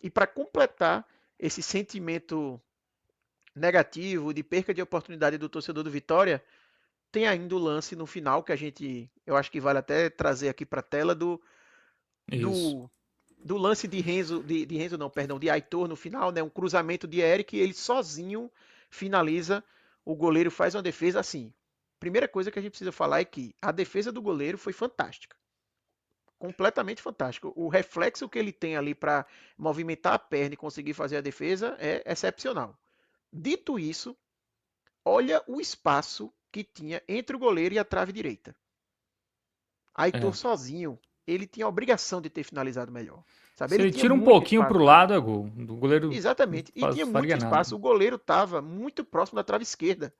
E para completar esse sentimento negativo de perca de oportunidade do torcedor do Vitória, tem ainda o lance no final que eu acho que vale até trazer aqui para a tela Isso. do, do lance de Renzo não, perdão, de Aitor no final, né? Um cruzamento de Eric, ele sozinho finaliza, o goleiro faz uma defesa assim. Primeira coisa que a gente precisa falar é que a defesa do goleiro foi fantástica, completamente fantástica. O reflexo que ele tem ali para movimentar a perna e conseguir fazer a defesa é excepcional. Dito isso, olha o espaço que tinha entre o goleiro e a trave direita. Aitor É. sozinho, ele tinha a obrigação de ter finalizado melhor. Sabe? Se Ele ele tinha tira um muito pouquinho pro espaço. lado, é gol. O goleiro Exatamente. E não tinha muito faria nada. espaço. O goleiro estava muito próximo da trave esquerda.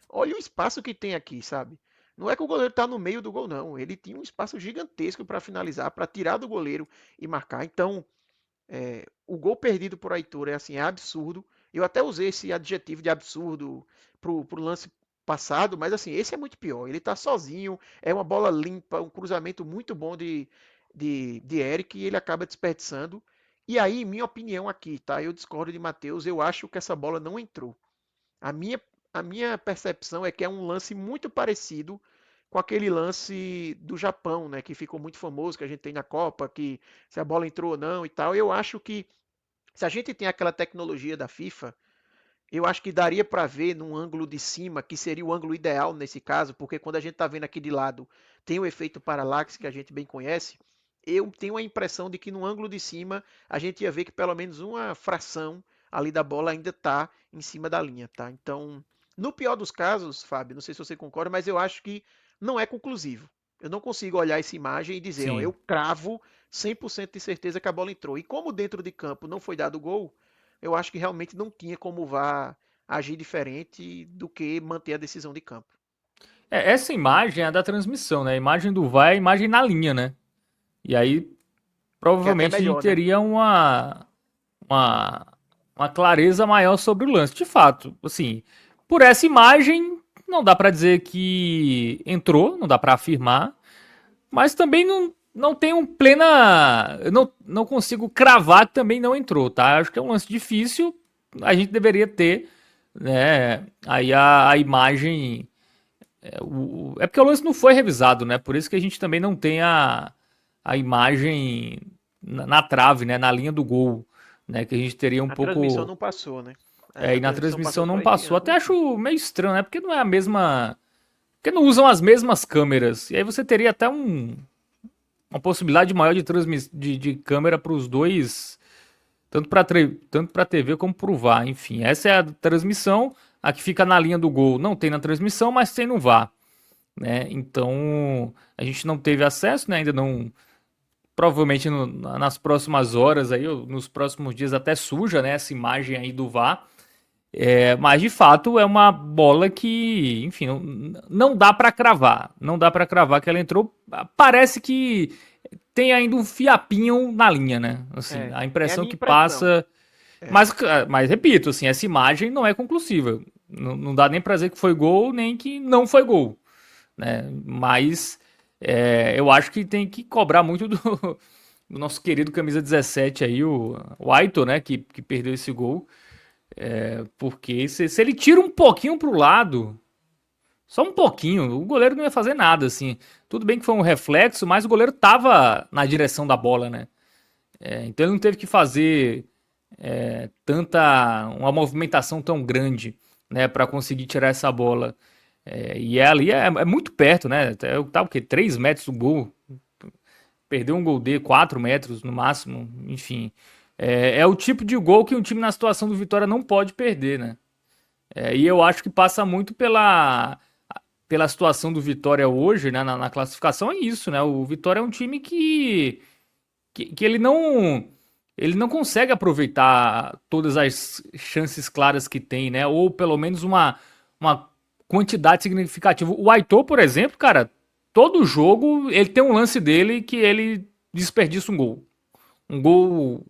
Olha o espaço que tem aqui, sabe? Não é que o goleiro está no meio do gol, não. Ele tinha um espaço gigantesco para finalizar, para tirar do goleiro e marcar. Então, o gol perdido por Aitor é assim, é absurdo. Eu até usei esse adjetivo de absurdo pro lance passado, mas assim, esse é muito pior. Ele tá sozinho, é uma bola limpa, um cruzamento muito bom de Eric e ele acaba desperdiçando. E aí, minha opinião aqui, tá? Eu discordo de Matheus, eu acho que essa bola não entrou. A minha, a minha percepção é que é um lance muito parecido com aquele lance do Japão, né, que ficou muito famoso, que a gente tem na Copa, que se a bola entrou ou não e tal. Eu acho que se a gente tem aquela tecnologia da FIFA, eu acho que daria para ver num ângulo de cima, que seria o ângulo ideal nesse caso, porque quando a gente está vendo aqui de lado, tem o efeito parallaxe que a gente bem conhece. Eu tenho a impressão de que no ângulo de cima a gente ia ver que pelo menos uma fração ali da bola ainda está em cima da linha, tá? Então, no pior dos casos, Fábio, não sei se você concorda, mas eu acho que não é conclusivo. Eu não consigo olhar essa imagem e dizer, ó, eu Sim. cravo 100% de certeza que a bola entrou. E como dentro de campo não foi dado gol, eu acho que realmente não tinha como o VAR agir diferente do que manter a decisão de campo. Essa imagem é a da transmissão, né? A imagem do VAR é a imagem na linha, né? E aí, Que é até provavelmente, a gente melhor, né? teria uma, uma clareza maior sobre o lance. De fato, assim, por essa imagem, não dá pra dizer que entrou, não dá pra afirmar, mas também não tenho plena. Eu não consigo cravar que também não entrou, tá? Acho que é um lance difícil, a gente deveria ter, né? Aí a imagem. É porque o lance não foi revisado, né? Por isso que a gente também não tem a imagem na trave, né? Na linha do gol, né? Que a gente teria um A transmissão pouco. não passou, né? É, e A na transmissão transmissão passou não só esse passou. Até ângulo aqui. acho meio estranho, né? Porque não é a mesma. Porque não usam as mesmas câmeras. E aí você teria até uma possibilidade maior de câmera para os dois, tanto para TV como para o VAR. Enfim, essa é a transmissão. A que fica na linha do gol não tem na transmissão, mas tem no VAR. Né? Então a gente não teve acesso, né? Ainda não. Provavelmente nas próximas horas aí, ou nos próximos dias até suja, né? Essa imagem aí do VAR. Mas de fato é uma bola que, enfim, não dá para cravar. Não dá para cravar que ela entrou. Parece que tem ainda um fiapinho na linha, né? Assim, a É a impressão minha que impressão. passa. É. Mas repito, assim, essa imagem não é conclusiva. Não dá nem pra dizer que foi gol, nem que não foi gol, né? Mas eu acho que tem que cobrar muito do nosso querido camisa 17 aí, o Aitor, né? Que perdeu esse gol. Porque se ele tira um pouquinho pro lado, só um pouquinho, o goleiro não ia fazer nada, assim. Tudo bem que foi um reflexo, mas o goleiro tava na direção da bola, né? Então ele não teve que fazer uma movimentação tão grande, né, para conseguir tirar essa bola. E ali é muito perto, né? Tá o quê? 3 metros do gol. Perdeu um gol de 4 metros no máximo, enfim. É o tipo de gol que um time na situação do Vitória não pode perder, né? E eu acho que passa muito pela situação do Vitória hoje, né, na classificação, é isso, né? O Vitória é um time que ele não consegue aproveitar todas as chances claras que tem, né? Ou pelo menos uma quantidade significativa. O Aitor, por exemplo, cara, todo jogo ele tem um lance dele que ele desperdiça um gol. Um gol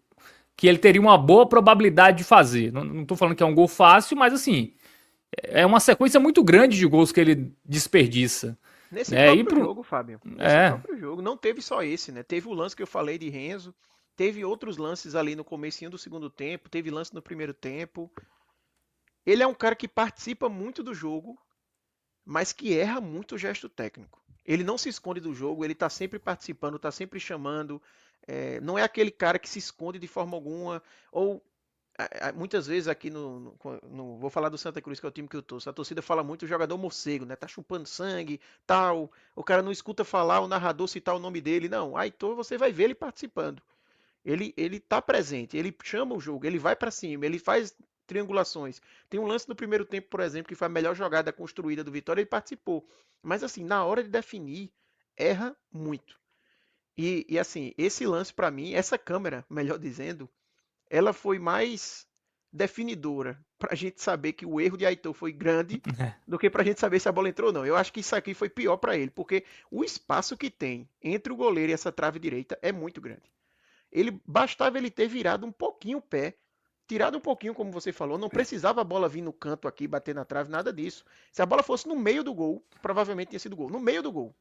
que ele teria uma boa probabilidade de fazer. Não tô falando que é um gol fácil, mas assim, é uma sequência muito grande de gols que ele desperdiça. Nesse Né? próprio jogo, Fábio. Nesse É, próprio jogo. Não teve só esse, né? Teve o lance que eu falei de Renzo. teve outros lances ali no comecinho do segundo tempo, teve lance no primeiro tempo. Ele é um cara que participa muito do jogo, mas que erra muito o gesto técnico. Ele não se esconde do jogo, ele está sempre participando, está sempre chamando. Não é aquele cara que se esconde de forma alguma, ou muitas vezes aqui vou falar do Santa Cruz, que é o time que eu torço. A torcida fala muito o jogador morcego, né? Tá chupando sangue, tal. O cara não escuta falar, o narrador citar o nome dele. Não, aí então você vai ver ele participando. Ele tá presente, ele chama o jogo, ele vai para cima, ele faz triangulações. Tem um lance no primeiro tempo, por exemplo, que foi a melhor jogada construída do Vitória, ele participou. Mas assim, na hora de definir, erra muito. E assim, esse lance para mim, essa câmera, melhor dizendo, ela foi mais definidora para a gente saber que o erro de Aitor foi grande É. do que para a gente saber se a bola entrou ou não. Eu acho que isso aqui foi pior para ele, porque o espaço que tem entre o goleiro e essa trave direita é muito grande. Ele bastava ele ter virado um pouquinho o pé, tirado um pouquinho, como você falou, não precisava a bola vir no canto aqui, bater na trave, nada disso. Se a bola fosse no meio do gol, provavelmente tinha sido gol. No meio do gol.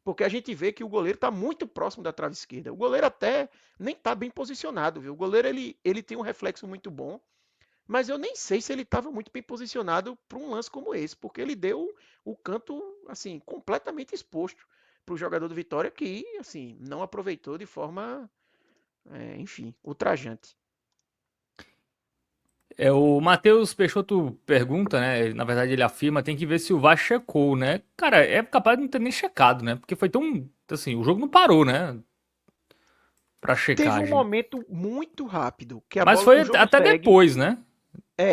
Porque a gente vê que o goleiro está muito próximo da trave esquerda. O goleiro até nem está bem posicionado, viu? O goleiro ele tem um reflexo muito bom, mas eu nem sei se ele estava muito bem posicionado para um lance como esse, porque ele deu o canto assim completamente exposto para o jogador do Vitória que assim não aproveitou de forma enfim, ultrajante. O Matheus Peixoto pergunta, né? Na verdade, ele afirma, tem que ver se o VAR checou, né? Cara, é capaz de não ter nem checado, né? Porque foi tão. Assim, o jogo não parou, né? Pra Teve um checagem. momento muito rápido que a Mas bola, foi o jogo até segue, depois, né?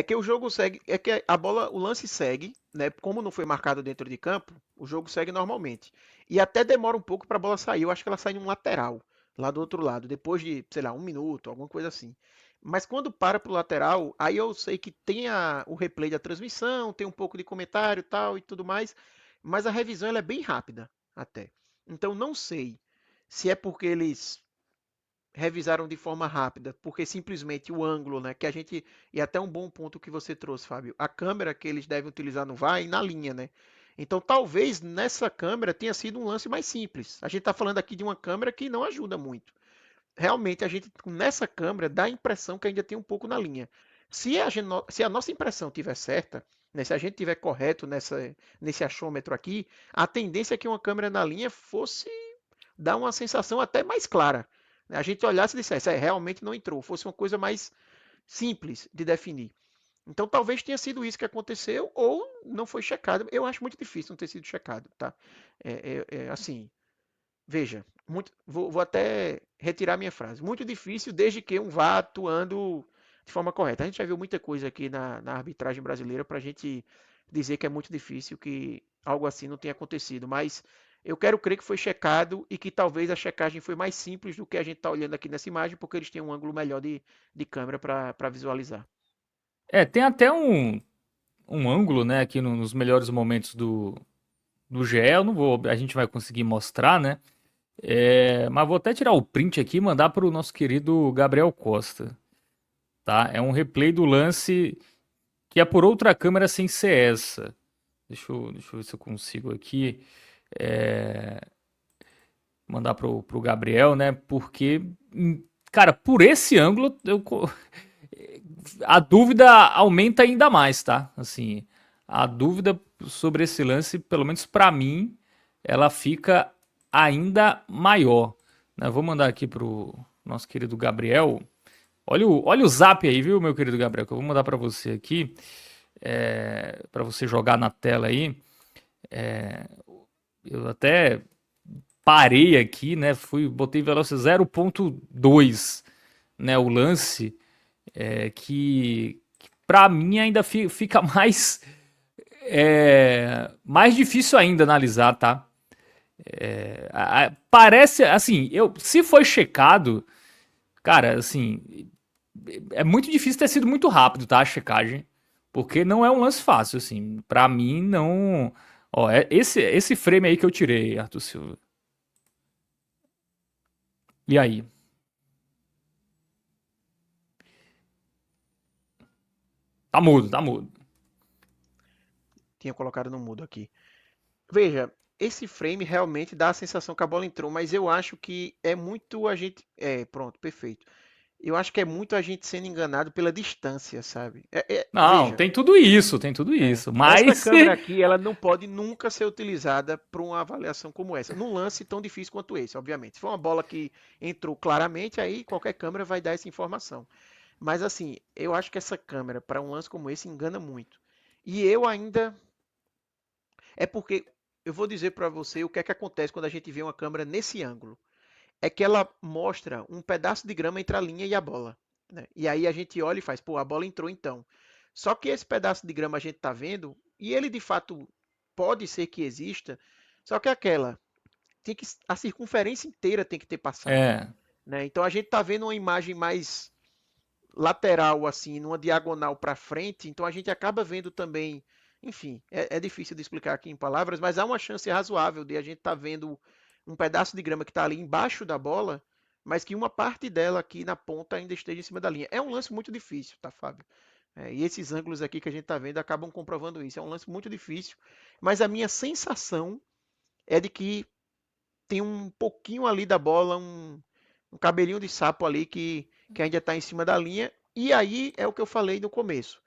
que o jogo segue, é que a bola, o lance segue, né? Como não foi marcado dentro de campo, o jogo segue normalmente. E até demora um pouco para a bola sair. Eu acho que ela sai em um lateral, lá do outro lado, depois de, sei lá, um minuto, alguma coisa assim. Mas quando para pro lateral, aí eu sei que tem o replay da transmissão, tem um pouco de comentário tal e tudo mais, mas a revisão ela é bem rápida até. Então não sei se é porque eles revisaram de forma rápida, porque simplesmente o ângulo, né, que a gente, e até um bom ponto que você trouxe, Fábio, a câmera que eles devem utilizar no VAR é na linha, né? Então talvez nessa câmera tenha sido um lance mais simples. A gente está falando aqui de uma câmera que não ajuda muito. Realmente a gente nessa câmera dá a impressão que ainda tem um pouco na linha. Se a nossa impressão tiver certa, né, se a gente tiver correto nesse achômetro aqui, a tendência é que uma câmera na linha fosse dar uma sensação até mais clara. A gente olhasse e dissesse, realmente não entrou, fosse uma coisa mais simples de definir. Então talvez tenha sido isso que aconteceu ou não foi checado. Eu acho muito difícil não ter sido checado, tá? Assim, veja, vou até retirar minha frase. Muito difícil desde que um vá atuando de forma correta. A gente já viu muita coisa aqui na arbitragem brasileira para a gente dizer que é muito difícil que algo assim não tenha acontecido. Mas eu quero crer que foi checado e que talvez a checagem foi mais simples do que a gente está olhando aqui nessa imagem, porque eles têm um ângulo melhor de câmera para visualizar. Tem até um ângulo, né, aqui nos melhores momentos do GE. Eu não vou. A gente vai conseguir mostrar, né? Mas vou até tirar o print aqui e mandar para o nosso querido Gabriel Costa, tá? É um replay do lance que é por outra câmera sem ser essa. Deixa eu ver se eu consigo aqui é, mandar pro Gabriel, né? Porque, cara, por esse ângulo, a dúvida aumenta ainda mais, tá? Assim, a dúvida sobre esse lance, pelo menos pra mim, ela fica ainda maior, né? Vou mandar aqui pro nosso querido Gabriel. Olha o zap aí, viu, meu querido Gabriel, que eu vou mandar pra você aqui, para você jogar na tela aí. Eu até parei aqui, né? Botei velocidade 0.2, né? O lance que para mim ainda fica mais difícil ainda analisar, tá? Parece assim, se foi checado, cara, assim, é muito difícil ter sido muito rápido, tá? A checagem, porque não é um lance fácil, assim. Para mim não. Ó, esse frame aí que eu tirei, Arthur Silva. E aí? Tá mudo, tá mudo. Tinha colocado no mudo aqui. Veja, esse frame realmente dá a sensação que a bola entrou, mas eu acho que é muito a gente. É, pronto, perfeito. Eu acho que é muito a gente sendo enganado pela distância, sabe? Não, Veja, tem tudo isso. essa Mas câmera aqui, ela não pode nunca ser utilizada para uma avaliação como essa, num lance tão difícil quanto esse, obviamente. Se for uma bola que entrou claramente, aí qualquer câmera vai dar essa informação. Mas assim, eu acho que essa câmera, para um lance como esse, engana muito. E eu ainda. É porque eu vou dizer para você o que é que acontece quando a gente vê uma câmera nesse ângulo. É que ela mostra um pedaço de grama entre a linha e a bola, né? E aí a gente olha e faz, pô, a bola entrou então. Só que esse pedaço de grama a gente está vendo, e ele de fato pode ser que exista, só que aquela, tem que, a circunferência inteira tem que ter passado, é, né? Então a gente está vendo uma imagem mais lateral, assim, numa diagonal para frente, então a gente acaba vendo também, enfim, é difícil de explicar aqui em palavras, mas há uma chance razoável de a gente estar vendo um pedaço de grama que está ali embaixo da bola, mas que uma parte dela aqui na ponta ainda esteja em cima da linha. É um lance muito difícil, tá, Fábio? E esses ângulos aqui que a gente está vendo acabam comprovando isso. É um lance muito difícil, mas a minha sensação é de que tem um pouquinho ali da bola, um cabelinho de sapo ali que ainda está em cima da linha. E aí é o que eu falei no começo.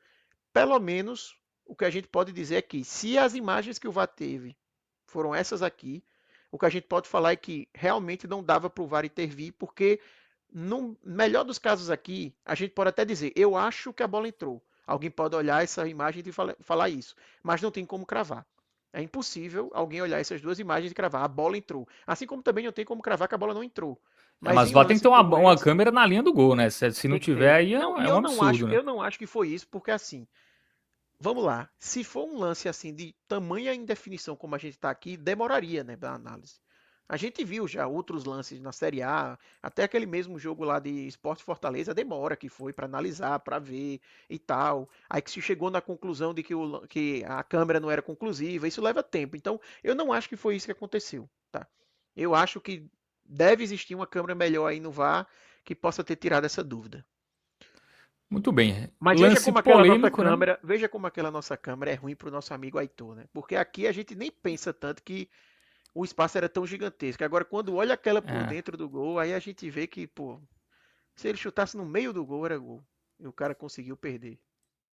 Pelo menos o que a gente pode dizer é que se as imagens que o VAR teve foram essas aqui, o que a gente pode falar é que realmente não dava para o VAR intervir, porque no melhor dos casos aqui, a gente pode até dizer, eu acho que a bola entrou. Alguém pode olhar essa imagem e falar isso, mas não tem como cravar. É impossível alguém olhar essas duas imagens e cravar, a bola entrou. Assim como também não tem como cravar que a bola não entrou. Mas mas em um vai ter que lance ter uma, como uma esse, câmera na linha do gol, né? Se não tem que tiver, ter. aí é, Não, e é um absurdo, né? eu não acho que foi isso, porque assim, vamos lá. Se for um lance assim de tamanha indefinição como a gente está aqui, demoraria, né, da análise. A gente viu já outros lances na Série A, até aquele mesmo jogo lá de Sport Fortaleza, demora que foi para analisar, para ver e tal. Aí que se chegou na conclusão de que a câmera não era conclusiva, isso leva tempo. Então, eu não acho que foi isso que aconteceu, tá? Eu acho que deve existir uma câmera melhor aí no VAR que possa ter tirado essa dúvida. Muito bem. Mas Lance polêmico, né? veja como aquela nossa câmera é ruim para o nosso amigo Aitor, né? Porque aqui a gente nem pensa tanto que o espaço era tão gigantesco. Agora, quando olha aquela por É. dentro do gol, aí a gente vê que, pô, se ele chutasse no meio do gol, era gol. E o cara conseguiu perder.